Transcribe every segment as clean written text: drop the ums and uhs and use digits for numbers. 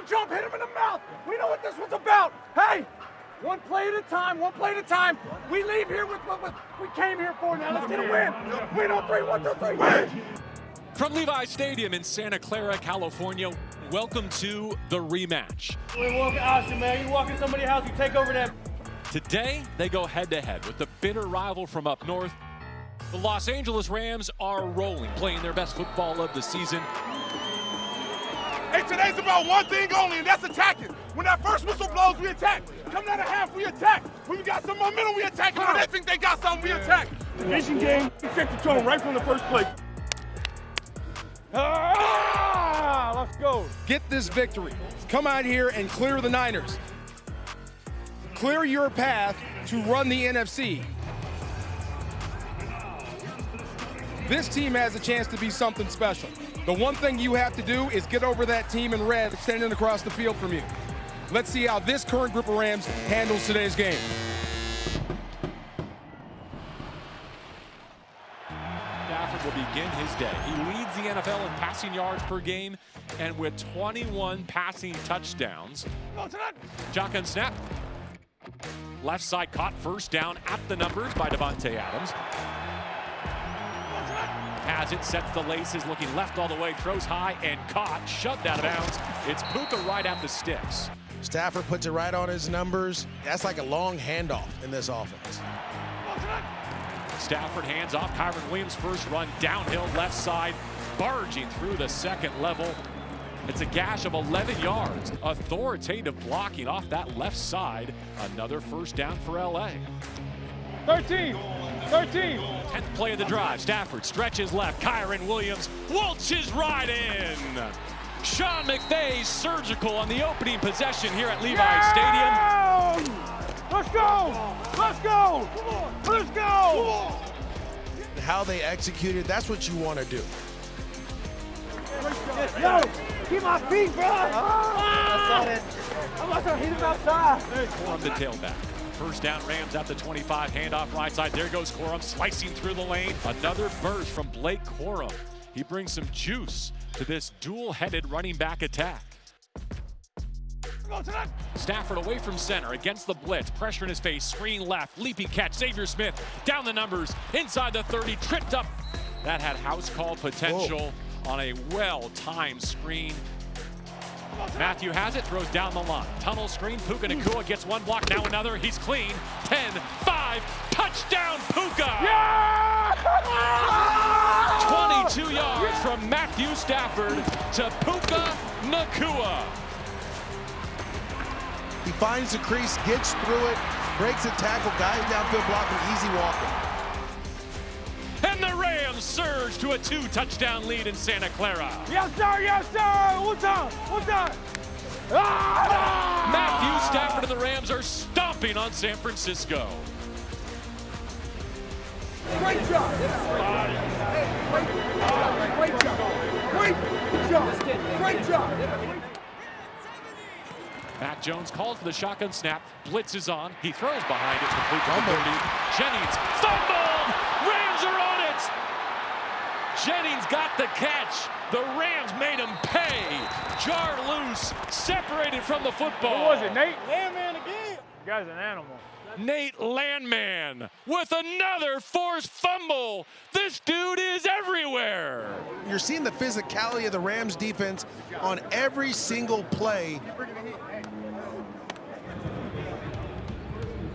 jump, hit him in the mouth. We know what this one's about. Hey, one play at a time, one play at a time. We leave here with what we came here for now. Let's get a win. Win on 3, 1, 2, 3, win. From Levi Stadium in Santa Clara, California, welcome to the rematch. We're walking Austin, man. You walk in somebody's house, you take over that. Today, they go head-to-head with the bitter rival from up north. The Los Angeles Rams are rolling, playing their best football of the season. Hey, today's about one thing only, and that's attacking. When that first whistle blows, we attack. Coming out of half, we attack. When we got some momentum, we attack. And when they think they got something, we attack. Division game, we set the tone right from the first play. Let's go. Get this victory. Come out here and clear the Niners. Clear your path to run the NFC. This team has a chance to be something special. The one thing you have to do is get over that team in red extending across the field from you. Let's see how this current group of Rams handles today's game. Stafford will begin his day. He leads the NFL in passing yards per game, and with 21 passing touchdowns. Shotgun snap. Left side caught, first down at the numbers by Davante Adams. Has it, sets the laces, looking left all the way, throws high and caught, shoved out of bounds. It's Puka right at the sticks. Stafford puts it right on his numbers. That's like a long handoff in this offense. Stafford hands off. Kyron Williams first run downhill left side, barging through the second level. It's a gash of 11 yards. Authoritative blocking off that left side. Another first down for LA. 13. 10th play of the drive. Stafford stretches left. Kyron Williams waltzes right in. Sean McVay's surgical on the opening possession here at Levi Stadium. Let's go! Let's go! Let's go! How they executed, that's what you want to do. Yo, keep my feet, bro! I'm about to hit him outside. From the tailback. First down, Rams at the 25, handoff right side. There goes Corum, slicing through the lane. Another burst from Blake Corum. He brings some juice to this dual-headed running back attack. Stafford away from center, against the blitz, pressure in his face, screen left, leaping catch, Xavier Smith down the numbers, inside the 30, tripped up. That had house call potential on a well-timed screen. Matthew has it, throws down the line. Tunnel screen, Puka Nacua gets one block, now another, he's clean. 10-5, touchdown Puka! Yeah! 22 yards from Matthew Stafford to Puka Nacua. He finds the crease, gets through it, breaks a tackle, guys downfield blocking, easy walking. And the Rams surge to a 2-touchdown lead in Santa Clara. Yes, sir! Yes, sir! One time! Matthew Stafford and the Rams are stomping on San Francisco. Great job. Great job. Mac Jones calls for the shotgun snap. Blitz is on. He throws behind it. Complete to 30. Jennings fumbled. Rams are on it. Jennings got the catch. The Rams made him pay. Jarred loose. Separated from the football. What was it, Nate? Landman again. The guy's an animal. Nate Landman with another forced fumble. This dude is everywhere. You're seeing the physicality of the Rams defense on every single play.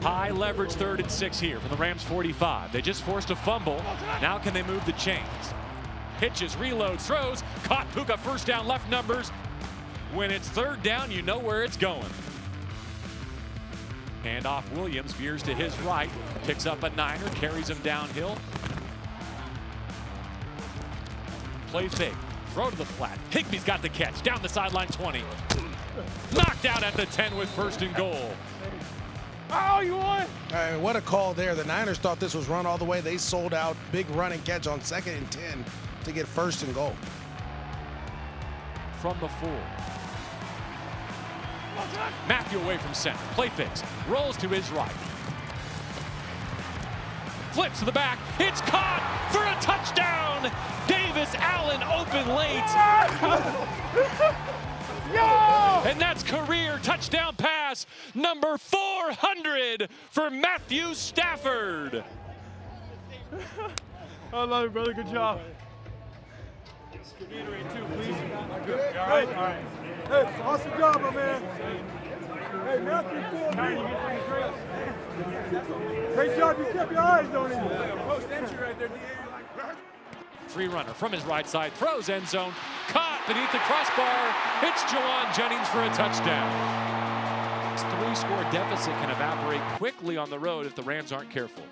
High leverage 3rd and 6 here from the Rams 45. They just forced a fumble. Now can they move the chains? Hitches, reloads, throws. Caught Puka, first down, left numbers. When it's 3rd down, you know where it's going. Handoff, Williams veers to his right. Picks up a Niner, carries him downhill. Play fake, throw to the flat. Higbee's got the catch, down the sideline 20. Knocked out at the 10 with 1st and goal. Oh, you won! What a call there. The Niners thought this was run all the way. They sold out. Big run and catch on 2nd and 10 to get 1st and goal. From the 4. Matthew away from center. Play fakes. Rolls to his right. Flips to the back. It's caught for a touchdown. Davis Allen open late. Yo! And that's career touchdown pass number 400 for Matthew Stafford. I love you, brother. Good job. Reiterate too, please. Good. All right. All right. Hey, awesome job, my man. Hey, Matthew, great job. You kept your eyes on him. Post entry right there, Free runner from his right side, throws end zone, caught beneath the crossbar. It's Jawan Jennings for a touchdown. This 3-score deficit can evaporate quickly on the road if the Rams aren't careful.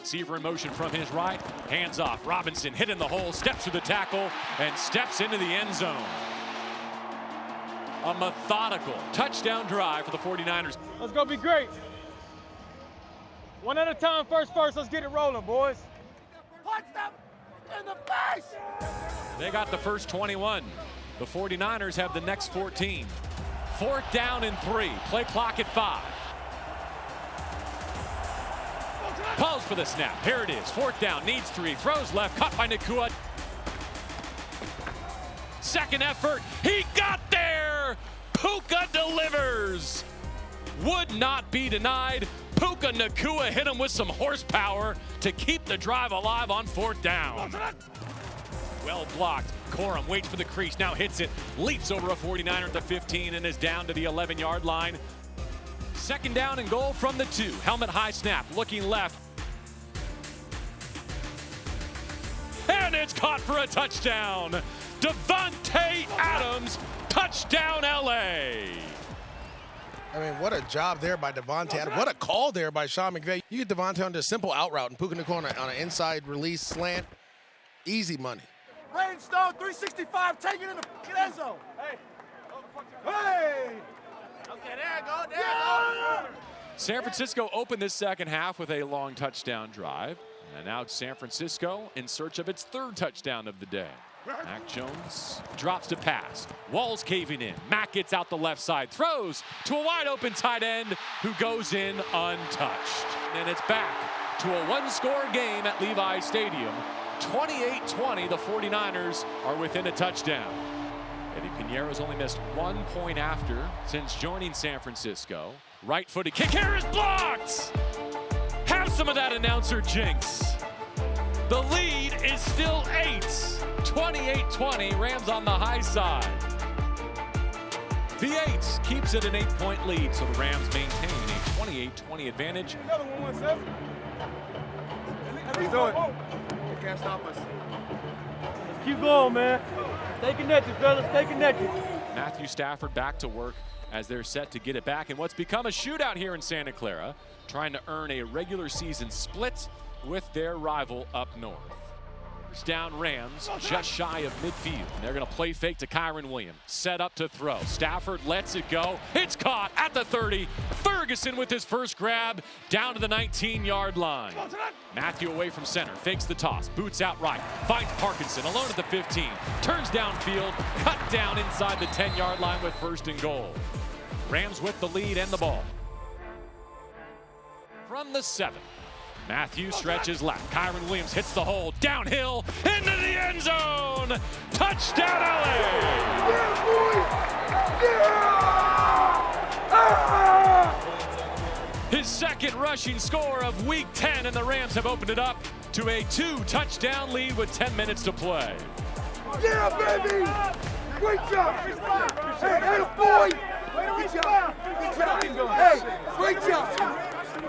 Receiver in motion from his right, hands off. Robinson hit in the hole, steps through the tackle, and steps into the end zone. A methodical touchdown drive for the 49ers. Let's go be great. One at a time, first. Let's get it rolling, boys. Punch them in the face! They got the first 21. The 49ers have the next 14. 4th down and 3. Play clock at 5. Pause for the snap. Here it is. 4th down, needs 3. Throws left, caught by Nacua. Second effort. He got there! Puka delivers. Would not be denied. Puka Nacua hit him with some horsepower to keep the drive alive on 4th down. Well blocked. Corum waits for the crease, now hits it. Leaps over a 49er at the 15 and is down to the 11-yard line. 2nd down and goal from the 2. Helmet high snap, looking left. And it's caught for a touchdown. Devontae Adams, touchdown LA. I mean, what a job there by Devontae Adams. What a call there by Sean McVay. You get Devontae on a simple out route and Puka Nacua on an inside release slant. Easy money. Rainstone 365, take it in the end zone. Hey. Hey. Okay, there you go. There you go. San Francisco opened this second half with a long touchdown drive. And now San Francisco in search of its 3rd touchdown of the day. Mac Jones drops to pass. Walls caving in. Mac gets out the left side. Throws to a wide open tight end who goes in untouched. And it's back to a 1-score game at Levi Stadium. 28-20, the 49ers are within a touchdown. Eddie Piñeiro's only missed 1 point after since joining San Francisco. Right-footed kick here is blocked! Have some of that announcer jinx. The lead is still 8. 28-20, Rams on the high side. The 8 keeps it an 8-point lead, so the Rams maintain a 28-20 advantage. Another 1-1-7. Let's do it. They can't stop us. Let's keep going, man. Stay connected, fellas. Stay connected. Matthew Stafford back to work as they're set to get it back in what's become a shootout here in Santa Clara, trying to earn a regular season split with their rival up north. First down Rams, just shy of midfield. They're going to play fake to Kyron Williams. Set up to throw. Stafford lets it go. It's caught at the 30. Ferguson with his first grab down to the 19-yard line. Matthew away from center. Fakes the toss. Boots out right. Finds Parkinson alone at the 15. Turns downfield. Cut down inside the 10-yard line with 1st and goal. Rams with the lead and the ball. From the 7. Matthew stretches left. Kyron Williams hits the hole. Downhill into the end zone. Touchdown LA. Yeah, boy. Yeah! His 2nd rushing score of week 10, and the Rams have opened it up to a 2-touchdown lead with 10 minutes to play. Yeah, baby. Great job. Hey, boy. Good job. Good job. Hey, great job.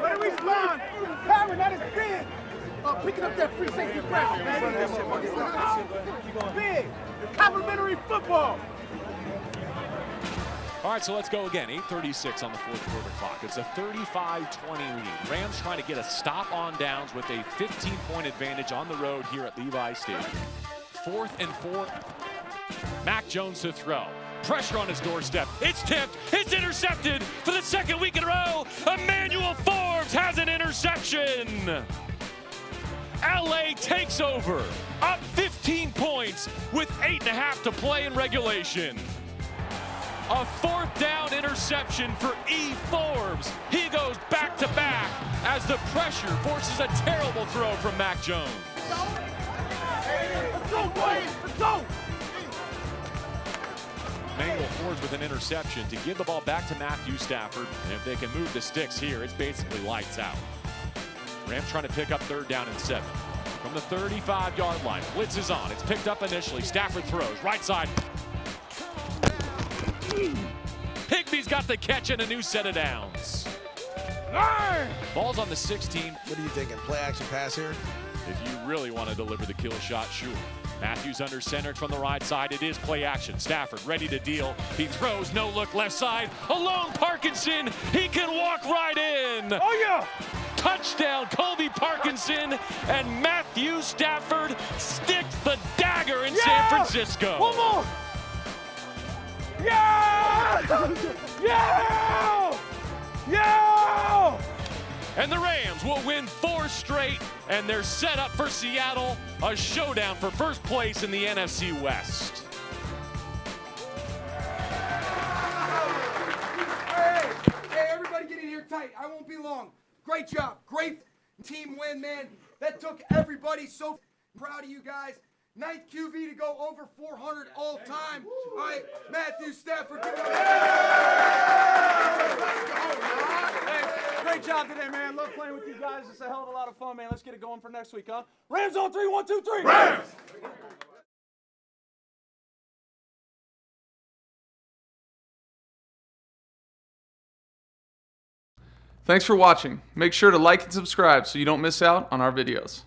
Way to respond. Kyron, that is big. Picking up that free safety pressure, man. Big. Complimentary football. All right, so let's go again. 8:36 on the 4th quarter clock. It's a 35-20 lead. Rams trying to get a stop on downs with a 15-point advantage on the road here at Levi Stadium. 4th and 4. Mac Jones to throw. Pressure on his doorstep. It's tipped. It's intercepted for the 2nd week in a row. Emmanuel Forbes has an interception. LA takes over. Up 15 points with 8.5 to play in regulation. A 4th down interception for E. Forbes. He goes back to back as the pressure forces a terrible throw from Mac Jones. Let's go, boys. Let's go. scores with an interception to give the ball back to Matthew Stafford. And if they can move the sticks here, it's basically lights out. Rams trying to pick up 3rd down and 7. From the 35-yard line, blitz is on. It's picked up initially. Stafford throws, right side. Higbee's got the catch and a new set of downs. Ball's on the 16. What are you thinking? Play action pass here? If you really want to deliver the kill shot, sure. Matthews under center from the right side. It is play action. Stafford ready to deal. He throws, no look left side. Alone Parkinson. He can walk right in. Oh, yeah. Touchdown, Colby Parkinson, and Matthew Stafford sticks the dagger in San Francisco. One more. Yeah! Yeah! Yeah! And the Rams will win 4 straight, and they're set up for Seattle, a showdown for first place in the NFC West. Hey, everybody get in here tight. I won't be long. Great job. Great team win, man. That took everybody. So proud of you guys. 9th QB to go over 400 all time. All right, Matthew Stafford. Give it up. Hey, great job today, man. Love playing with you guys. It's a hell of a lot of fun, man. Let's get it going for next week, huh? Rams on 3, 1, 2, 3. Rams! Thanks for watching. Make sure to like and subscribe so you don't miss out on our videos.